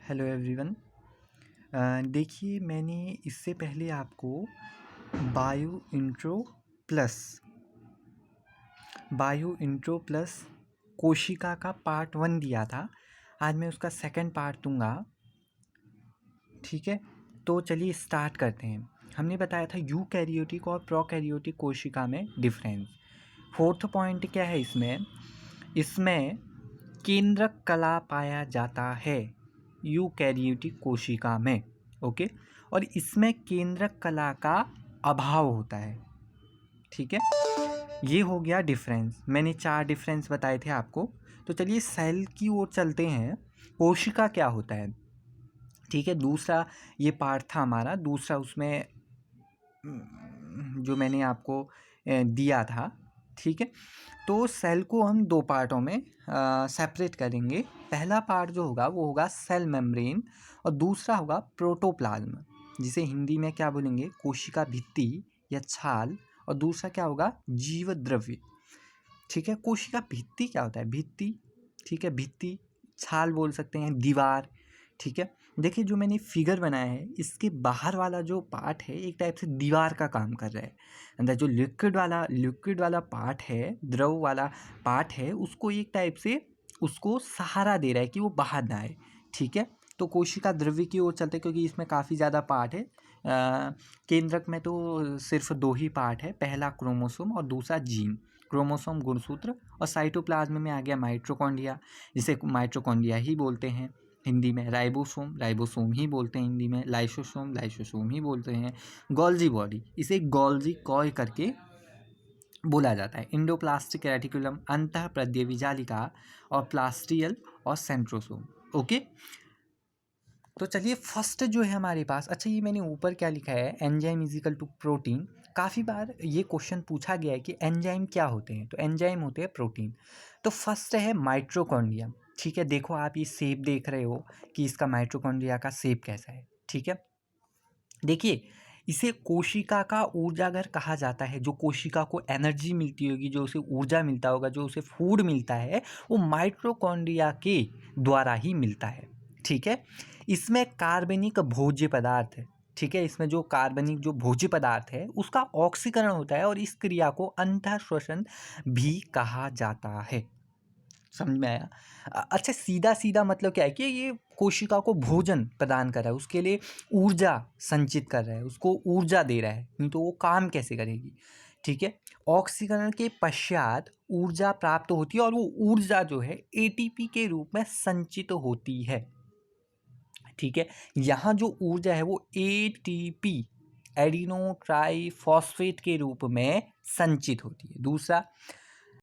Hello everyone. देखिए, मैंने इससे पहले आपको बायो इंट्रो प्लस कोशिका का पार्ट 1 दिया था। आज मैं उसका सेकंड पार्ट दूंगा। ठीक है, तो चलिए स्टार्ट करते हैं। हमने बताया था यूकैरियोटिक और प्रोकैरियोटिक कोशिका में डिफरेंस। फोर्थ पॉइंट क्या है इसमें केंद्रक कला पाया जाता है यूकैरियोटिक कोशिका में। ओके, और इसमें केंद्रक कला का अभाव होता है। ठीक है, ये हो गया डिफरेंस। मैंने 4 डिफरेंस बताए थे आपको। तो चलिए सेल की ओर चलते हैं। कोशिका क्या होता है? ठीक है, दूसरा ये पार्ट था हमारा। दूसरा उसमें जो मैंने आपको दिया था। ठीक है, तो सेल को हम 2 पार्टों में सेपरेट करेंगे। पहला पार्ट जो होगा वो होगा सेल मेम्ब्रेन, और दूसरा होगा प्रोटोप्लाज्म, जिसे हिंदी में क्या बोलेंगे? कोशिका भित्ति या छाल। और दूसरा क्या होगा? जीव द्रव्य। ठीक है, कोशिका भित्ति क्या होता है? भित्ति, ठीक है, भित्ति, छाल बोल सकते हैं, दीवार। ठीक है, देखिए जो मैंने फिगर बनाया है, इसके बाहर वाला जो पार्ट है एक टाइप से दीवार का काम कर रहा है। अंदर जो लिक्विड वाला पार्ट है, द्रव वाला पार्ट है, उसको एक टाइप से उसको सहारा दे रहा है कि वो बाहर ना आए। ठीक है, तो कोशिका द्रव्य की ओर चलते, क्योंकि इसमें काफ़ी ज़्यादा पार्ट है। केंद्रक में तो सिर्फ 2 ही पार्ट है, पहला क्रोमोसोम और दूसरा जीन। क्रोमोसोम गुणसूत्र, और साइटोप्लाज्म में आ गया माइटोकॉन्ड्रिया, जिसे माइटोकॉन्ड्रिया ही बोलते हैं हिंदी में। राइबोसोम ही बोलते हैं हिंदी में। लाइसोसोम ही बोलते हैं। गोल्जी बॉडी, इसे गोल्जी कॉय करके बोला जाता है। इंडोप्लास्टिक रेटिकुलम, अंतः प्रद्यविजालिका, और प्लास्टियल और सेंट्रोसोम। ओके, तो चलिए फर्स्ट जो है हमारे पास। अच्छा, ये मैंने ऊपर क्या लिखा है? Enzyme is equal to protein. काफ़ी बार ये क्वेश्चन पूछा गया है कि एंजाइम क्या होते हैं, तो एंजाइम होते हैं प्रोटीन। तो फर्स्ट है माइटोकॉन्ड्रिया। ठीक है, देखो आप ये शेप देख रहे हो कि इसका माइटोकॉन्ड्रिया का शेप कैसा है। ठीक है, देखिए इसे कोशिका का ऊर्जाघर कहा जाता है। जो कोशिका को एनर्जी मिलती होगी, जो उसे ऊर्जा मिलता होगा, जो उसे फूड मिलता है, वो माइटोकॉन्ड्रिया के द्वारा ही मिलता है। ठीक है, इसमें कार्बनिक भोज्य पदार्थ है। ठीक है, इसमें जो कार्बनिक जो भोज्य पदार्थ है उसका ऑक्सीकरण होता है, और इस क्रिया को अंतःश्वसन भी कहा जाता है। समझ में आया? अच्छा, सीधा सीधा मतलब क्या है कि ये कोशिका को भोजन प्रदान कर रहा है, उसके लिए ऊर्जा संचित कर रहा है, उसको ऊर्जा दे रहा है, नहीं तो वो काम कैसे करेगी? ठीक है, ऑक्सीकरण के पश्चात ऊर्जा प्राप्त होती है, और वो ऊर्जा जो है एटीपी के रूप में संचित होती है। ठीक है, यहाँ जो ऊर्जा है वो एटीपी, एडिनो ट्राई फॉस्फेट के रूप में संचित होती है। दूसरा,